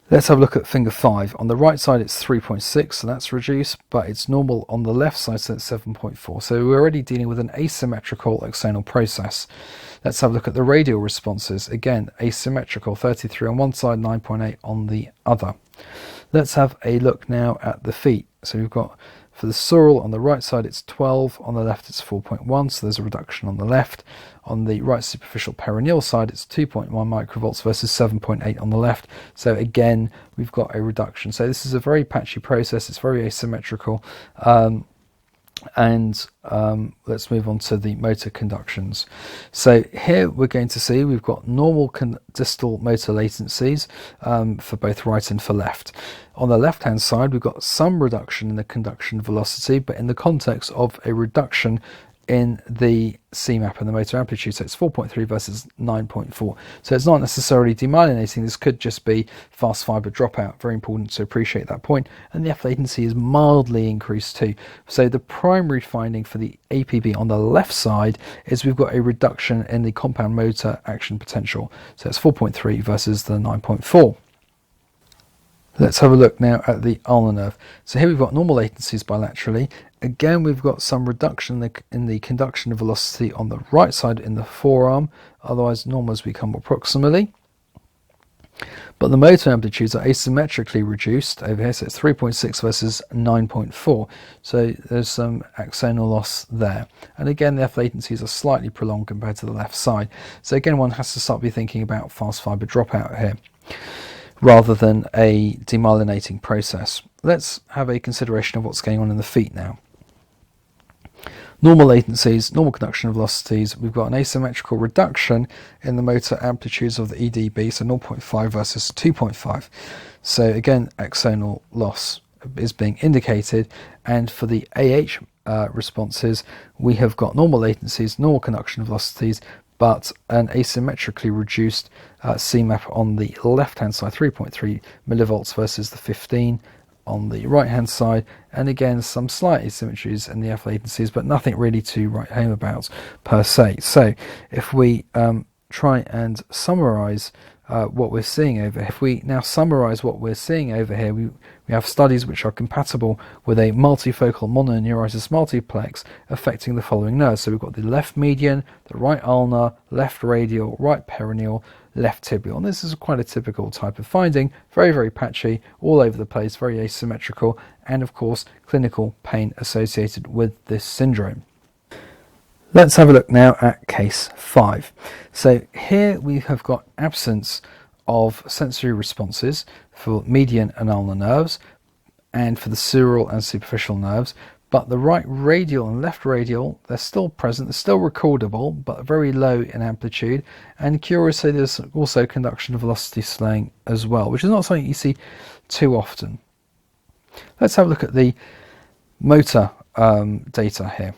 Let's have a look at finger 5. On the right side it's 3.6, so that's reduced, but it's normal on the left side, so it's 7.4. So we're already dealing with an asymmetrical axonal process. Let's have a look at the radial responses. Again, asymmetrical, 33 on one side, 9.8 on the other. Let's have a look now at the feet. So we've got For the sural on the right side it's 12, on the left it's 4.1, so there's a reduction on the left. On the right superficial perineal side it's 2.1 microvolts versus 7.8 on the left, so again we've got a reduction. So this is a very patchy process, it's very asymmetrical. Let's move on to the motor conductions. So here we're going to see we've got normal distal motor latencies for both right and for left. On the left hand side we've got some reduction in the conduction velocity, but in the context of a reduction in the CMAP and the motor amplitude, so it's 4.3 versus 9.4. So it's not necessarily demyelinating, this could just be fast fibre dropout, very important to appreciate that point. And the F latency is mildly increased too. So the primary finding for the APB on the left side is we've got a reduction in the compound motor action potential, so it's 4.3 versus the 9.4. Let's have a look now at the ulnar nerve. So here we've got normal latencies bilaterally. Again, we've got some reduction in the conduction velocity on the right side in the forearm, otherwise normal as we come more proximally. But the motor amplitudes are asymmetrically reduced over here, so it's 3.6 versus 9.4. So there's some axonal loss there. And again, the F latencies are slightly prolonged compared to the left side. So again, one has to start thinking about fast fibre dropout here, rather than a demyelinating process. Let's have a consideration of what's going on in the feet now. Normal latencies, normal conduction velocities, we've got an asymmetrical reduction in the motor amplitudes of the EDB, so 0.5 versus 2.5. So again, axonal loss is being indicated, and for the AH responses, we have got normal latencies, normal conduction velocities, but an asymmetrically reduced CMAP on the left-hand side, 3.3 millivolts versus the 15 on the right-hand side, and again some slight asymmetries in the F latencies, but nothing really to write home about per se. So if we try and summarize what we're seeing over here, if we now summarize what we're seeing over here, we have studies which are compatible with a multifocal mononeuritis multiplex affecting the following nerves. So we've got the left median, the right ulnar, left radial, right perineal, left tibial, and this is quite a typical type of finding, very, very patchy, all over the place, very asymmetrical, and of course clinical pain associated with this syndrome. Let's have a look now at case 5. So here we have got absence of sensory responses for median and ulnar nerves and for the sural and superficial nerves, but the right radial and left radial, they're still present, they're still recordable, but very low in amplitude. And curiously, there's also conduction velocity slowing as well, which is not something you see too often. Let's have a look at the motor data here.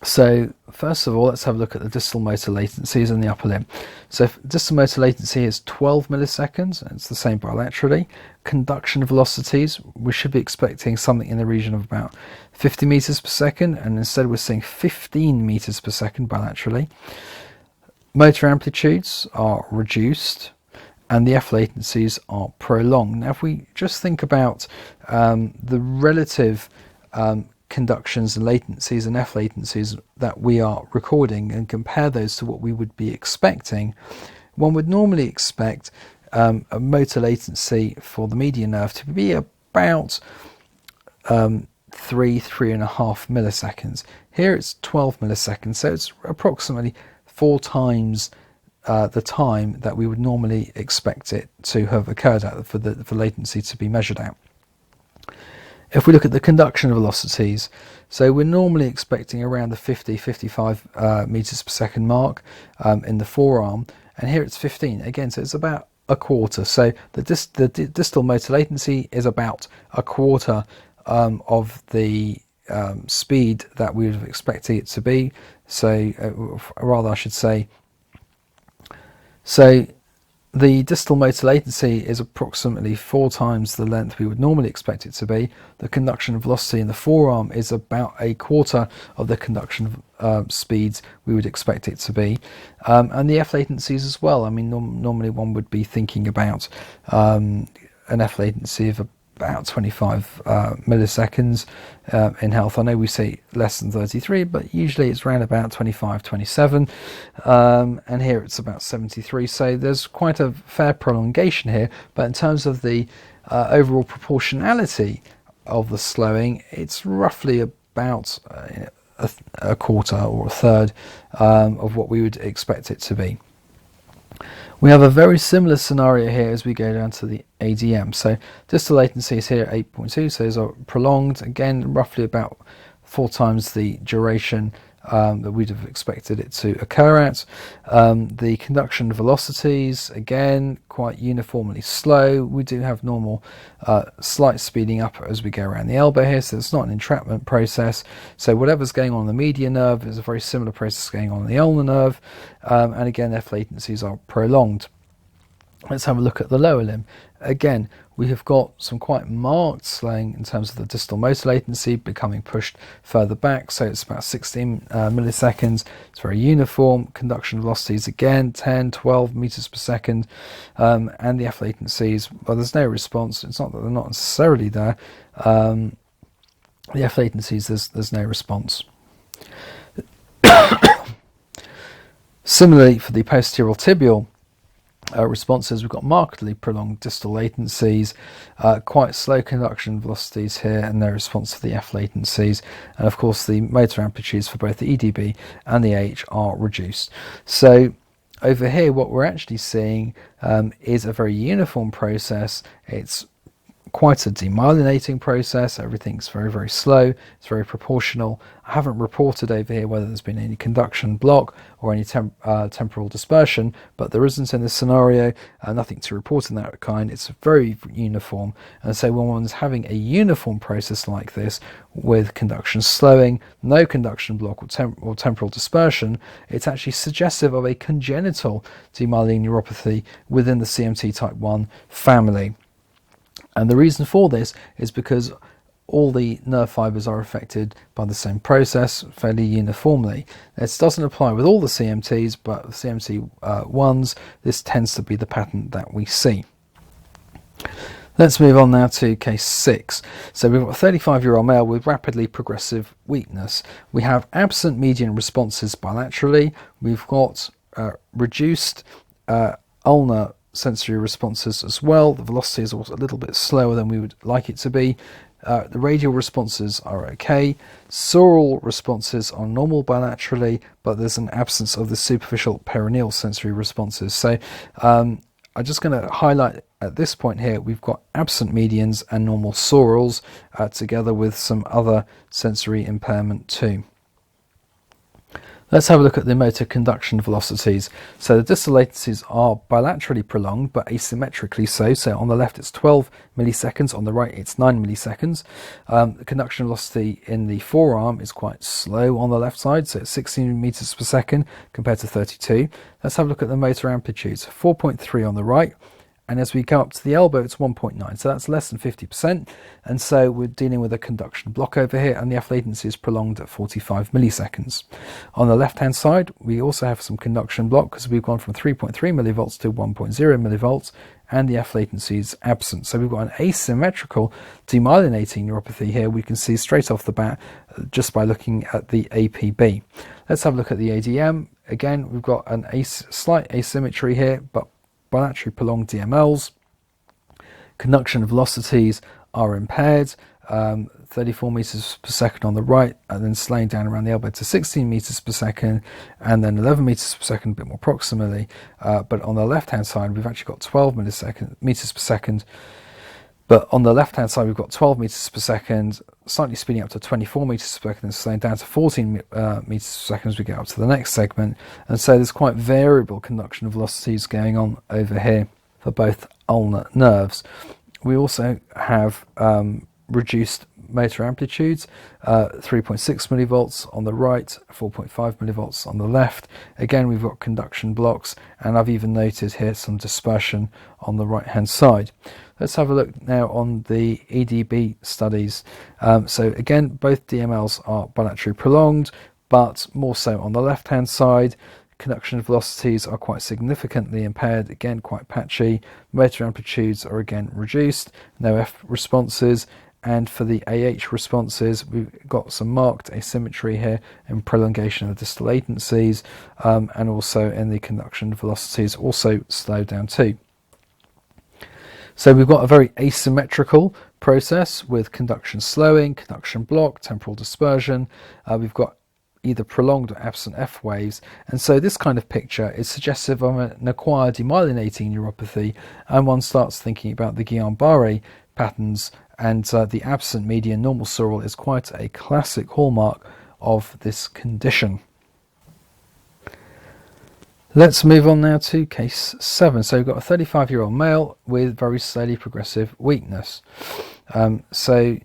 So first of all, let's have a look at the distal motor latencies in the upper limb. So if distal motor latency is 12 milliseconds, and it's the same bilaterally. Conduction velocities, we should be expecting something in the region of about 50 meters per second, and instead we're seeing 15 meters per second bilaterally. Motor amplitudes are reduced, and the F latencies are prolonged. Now if we just think about the relative conductions and latencies and F latencies that we are recording and compare those to what we would be expecting, one would normally expect a motor latency for the median nerve to be about 3.5 milliseconds. Here it's 12 milliseconds, so it's approximately 4 times the time that we would normally expect it to have occurred at for latency to be measured out. If we look at the conduction velocities, so we're normally expecting around the 50-55 meters per second mark in the forearm, and here it's 15 again, so it's about a quarter. So the distal motor latency is about a quarter of the speed that we would have expected it to be. So rather, I should say, so the distal motor latency is approximately 4 times the length we would normally expect it to be. The conduction velocity in the forearm is about a quarter of the conduction speeds we would expect it to be. And the F latencies as well. I mean, normally one would be thinking about an F latency of about 25 milliseconds in health. I know we say less than 33, but usually it's around about 25, 27, and here it's about 73. So there's quite a fair prolongation here, but in terms of the overall proportionality of the slowing, it's roughly about a quarter or a third of what we would expect it to be. We have a very similar scenario here as we go down to the ADM. So distal latencies here at 8.2, so those are prolonged, again roughly about 4 times the duration that we'd have expected it to occur at. The conduction velocities, again, quite uniformly slow. We do have normal slight speeding up as we go around the elbow here, so it's not an entrapment process. So whatever's going on in the median nerve is a very similar process going on in the ulnar nerve, and again, F latencies are prolonged. Let's have a look at the lower limb. Again, we have got some quite marked slowing in terms of the distal motor latency becoming pushed further back, so it's about 16 milliseconds. It's very uniform. Conduction velocities again 10, 12 meters per second, and the F latencies, well, there's no response. It's not that they're not necessarily there. The F latencies, there's no response. Similarly, for the posterior tibial responses, we've got markedly prolonged distal latencies, quite slow conduction velocities here, and no response to the F latencies. And of course, the motor amplitudes for both the EDB and the AH are reduced. So over here, what we're actually seeing is a very uniform process. It's quite a demyelinating process. Everything's very, very slow. It's very proportional. I haven't reported over here whether there's been any conduction block or any temporal dispersion, but there isn't in this scenario. Nothing to report in that kind. It's very uniform. And so when one's having a uniform process like this with conduction slowing, no conduction block or temporal dispersion, it's actually suggestive of a congenital demyelinating neuropathy within the CMT type 1 family. And the reason for this is because all the nerve fibers are affected by the same process fairly uniformly. This doesn't apply with all the CMTs, but the CMT ones, this tends to be the pattern that we see. Let's move on now to case 6. So we've got a 35-year-old male with rapidly progressive weakness. We have absent median responses bilaterally. We've got reduced ulnar sensory responses as well. The velocity is also a little bit slower than we would like it to be. The radial responses are okay. Sural responses are normal bilaterally, but there's an absence of the superficial perineal sensory responses. So I'm just going to highlight at this point here, we've got absent medians and normal surals together with some other sensory impairment too. Let's have a look at the motor conduction velocities. So the distal latencies are bilaterally prolonged, but asymmetrically so. So on the left it's 12 milliseconds, on the right it's 9 milliseconds. The conduction velocity in the forearm is quite slow on the left side, so it's 16 meters per second compared to 32. Let's have a look at the motor amplitudes. 4.3 on the right, and as we go up to the elbow it's 1.9, so that's less than 50%, and so we're dealing with a conduction block over here, and the F latency is prolonged at 45 milliseconds. On the left hand side we also have some conduction block because we've gone from 3.3 millivolts to 1.0 millivolts, and the F latency is absent. So we've got an asymmetrical demyelinating neuropathy here. We can see straight off the bat just by looking at the APB. Let's have a look at the ADM. Again, we've got a slight asymmetry here, but bilaterally prolonged DMLs. Conduction velocities are impaired, 34 meters per second on the right, and then slowing down around the elbow to 16 meters per second, and then 11 meters per second a bit more proximally. But on the left hand side we've actually got 12 meters per second. But on the left hand side we've got 12 meters per second, slightly speeding up to 24 meters per second and slowing down to 14 meters per second as we get up to the next segment. And so there's quite variable conduction velocities going on over here for both ulnar nerves. We also have reduced motor amplitudes, 3.6 millivolts on the right, 4.5 millivolts on the left. Again, we've got conduction blocks, and I've even noted here some dispersion on the right hand side. Let's have a look now on the EDB studies. So again, both DMLs are bilaterally prolonged, but more so on the left hand side. Conduction velocities are quite significantly impaired, again quite patchy. Motor amplitudes are again reduced, no F responses. And for the AH responses, we've got some marked asymmetry here in prolongation of the distal latencies, and also in the conduction velocities also slowed down too. So we've got a very asymmetrical process with conduction slowing, conduction block, temporal dispersion. We've got either prolonged or absent F waves, and so this kind of picture is suggestive of an acquired demyelinating neuropathy, and one starts thinking about the Guillain-Barre patterns, and the absent median normal sural is quite a classic hallmark of this condition. Let's move on now to case 7. So we've got a 35-year-old male with very slowly progressive weakness. So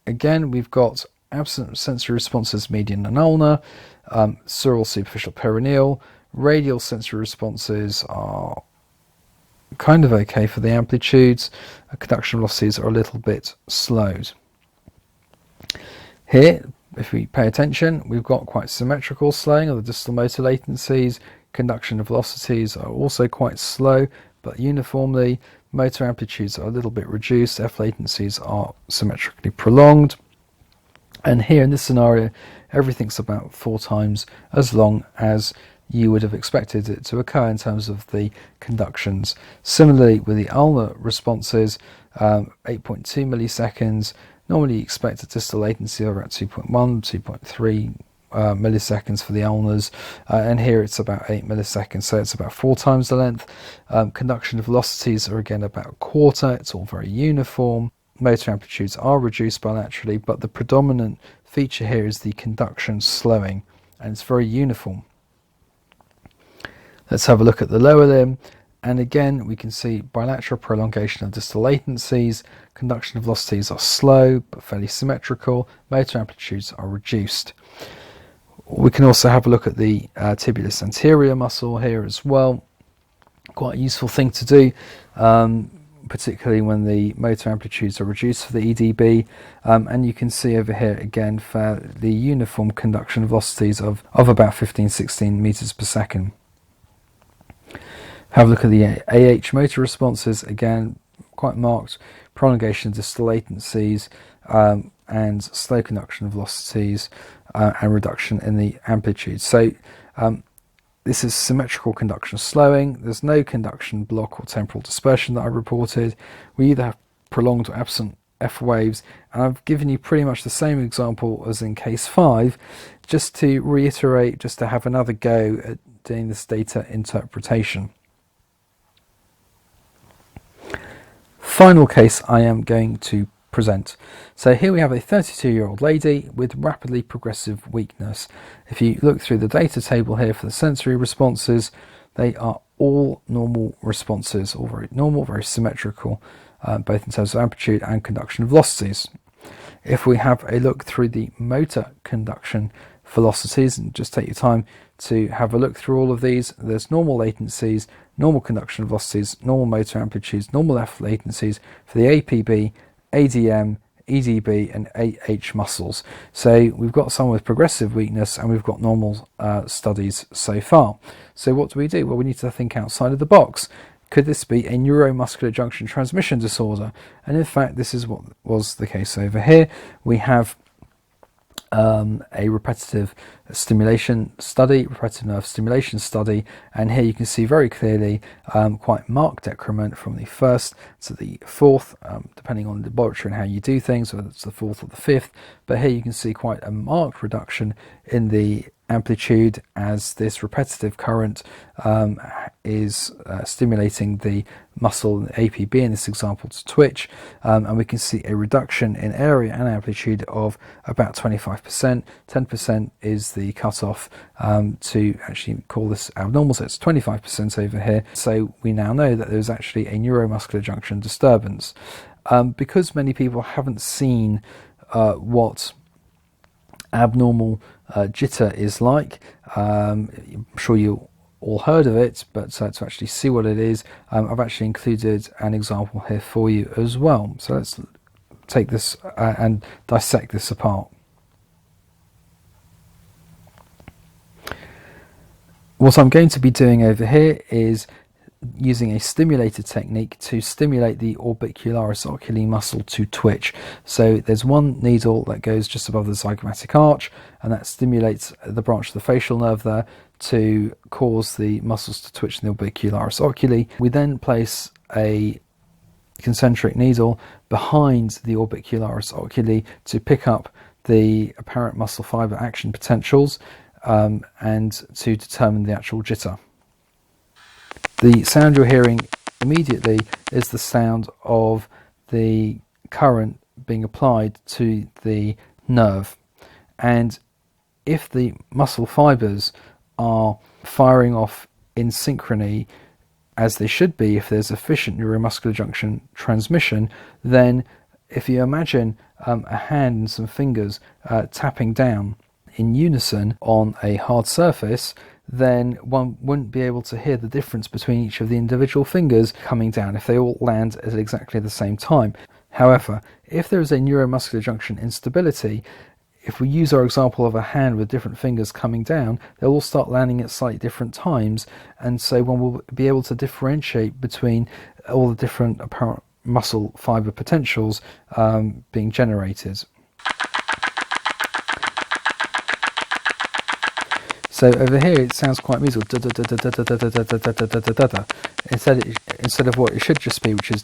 again, we've got absent sensory responses median and ulnar, sural superficial perineal. Radial sensory responses are kind of okay for the amplitudes. Conduction velocities are a little bit slowed. Here, if we pay attention, we've got quite symmetrical slowing of the distal motor latencies. Conduction velocities are also quite slow, but uniformly. Motor amplitudes are a little bit reduced. F latencies are symmetrically prolonged. And here in this scenario, everything's about 4 times as long as you would have expected it to occur in terms of the conductions. Similarly, with the ulnar responses, 8.2 milliseconds. Normally you expect a distal latency of around 2.1, 2.3 milliseconds for the ulnars, and here it's about 8 milliseconds, so it's about 4 times the length. Conduction velocities are again about a quarter. It's all very uniform. Motor amplitudes are reduced bilaterally, but the predominant feature here is the conduction slowing, and it's very uniform. Let's have a look at the lower limb, and again we can see bilateral prolongation of distal latencies. Conduction velocities are slow but fairly symmetrical. Motor amplitudes are reduced. We can also have a look at the tibialis anterior muscle here as well. Quite a useful thing to do, particularly when the motor amplitudes are reduced for the EDB, and you can see over here again fairly uniform conduction velocities of about 15-16 meters per second. Have a look at the AH motor responses, again quite marked prolongation of distal latencies, and slow conduction velocities, and reduction in the amplitude. So this is symmetrical conduction slowing. There's no conduction block or temporal dispersion that I reported. We either have prolonged or absent F waves, and I've given you pretty much the same example as in case 5, just to reiterate, just to have another go at doing this data interpretation. Final case I am going to present. So here we have a 32-year-old lady with rapidly progressive weakness. If you look through the data table here for the sensory responses, they are all normal responses, all very normal, very symmetrical, both in terms of amplitude and conduction velocities. If we have a look through the motor conduction velocities, and just take your time to have a look through all of these, there's normal latencies, normal conduction velocities, normal motor amplitudes, normal F latencies for the APB, ADM, EDB and AH muscles. So we've got someone with progressive weakness, and we've got normal studies so far. So what do? Well, we need to think outside of the box. Could this be a neuromuscular junction transmission disorder? And in fact, this is what was the case over here. We have a repetitive stimulation study, repetitive nerve stimulation study, and here you can see very clearly quite marked decrement from the 1st to the 4th, depending on the laboratory and how you do things, whether it's the 4th or the 5th. But here you can see quite a marked reduction in the amplitude as this repetitive current is stimulating the muscle APB in this example to twitch, and we can see a reduction in area and amplitude of about 25%. 10% is the cutoff to actually call this abnormal, so it's 25% over here. So we now know that there's actually a neuromuscular junction disturbance. Because many people haven't seen what abnormal jitter is like, I'm sure you all heard of it, but to actually see what it is, I've actually included an example here for you as well. So let's take this and dissect this apart. What I'm going to be doing over here is using a stimulated technique to stimulate the orbicularis oculi muscle to twitch. So there's one needle that goes just above the zygomatic arch, and that stimulates the branch of the facial nerve there to cause the muscles to twitch in the orbicularis oculi. We then place a concentric needle behind the orbicularis oculi to pick up the apparent muscle fibre action potentials and to determine the actual jitter. The sound you're hearing immediately is the sound of the current being applied to the nerve, and if the muscle fibres are firing off in synchrony as they should be, if there's efficient neuromuscular junction transmission, then if you imagine a hand and some fingers tapping down in unison on a hard surface, then one wouldn't be able to hear the difference between each of the individual fingers coming down if they all land at exactly the same time. However, if there is a neuromuscular junction instability, if we use our example of a hand with different fingers coming down, they'll all start landing at slightly different times, and so one will be able to differentiate between all the different apparent muscle fibre potentials being generated. So over here it sounds quite musical, instead of what it should just be, which is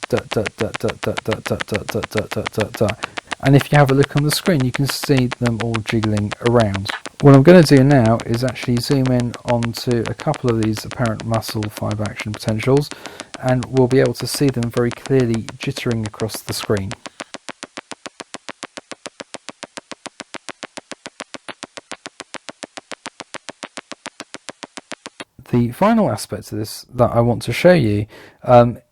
and if you have a look on the screen you can see them all jiggling around. What I'm going to do now is actually zoom in onto a couple of these apparent muscle fibre action potentials, and we'll be able to see them very clearly jittering across the screen. The final aspect of this that I want to show you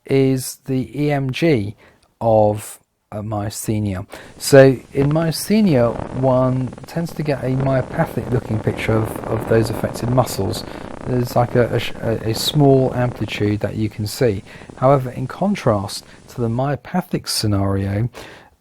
is the EMG of myasthenia. So in myasthenia one tends to get a myopathic looking picture of those affected muscles. There's like a small amplitude that you can see. However, in contrast to the myopathic scenario,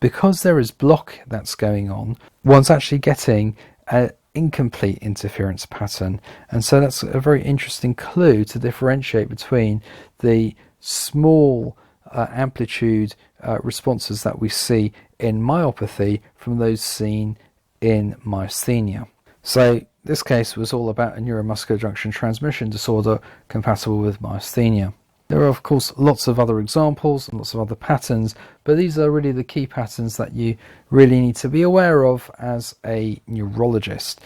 because there is block that's going on, one's actually getting an incomplete interference pattern, and so that's a very interesting clue to differentiate between the small amplitude responses that we see in myopathy from those seen in myasthenia. So this case was all about a neuromuscular junction transmission disorder compatible with myasthenia. There are of course lots of other examples and lots of other patterns, but these are really the key patterns that you really need to be aware of as a neurologist.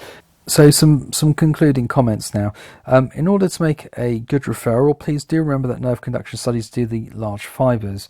So some concluding comments now. In order to make a good referral, please do remember that nerve conduction studies do the large fibres.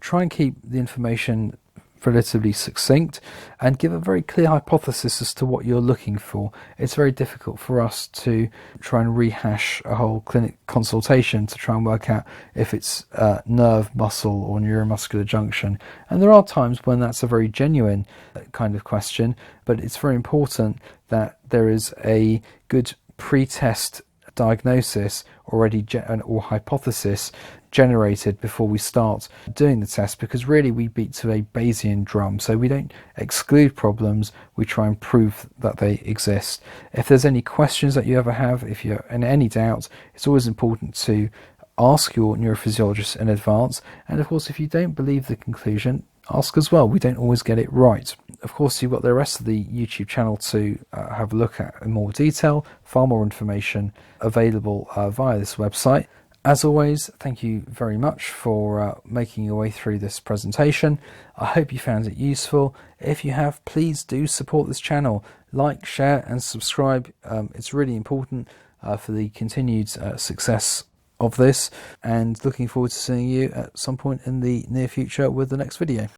Try and keep the information relatively succinct and give a very clear hypothesis as to what you're looking for. It's very difficult for us to try and rehash a whole clinic consultation to try and work out if it's nerve, muscle or neuromuscular junction, and there are times when that's a very genuine kind of question, but it's very important that there is a good pre-test diagnosis already or hypothesis generated before we start doing the test, because really we beat to a Bayesian drum, so we don't exclude problems, we try and prove that they exist. If there's any questions that you ever have, if you're in any doubt, it's always important to ask your neurophysiologist in advance, and of course if you don't believe the conclusion, ask as well. We don't always get it right. Of course you've got the rest of the YouTube channel to have a look at in more detail, far more information available via this website. As always, thank you very much for making your way through this presentation. I hope you found it useful. If you have, please do support this channel. Like, share and subscribe. It's really important for the continued success of this, and looking forward to seeing you at some point in the near future with the next video.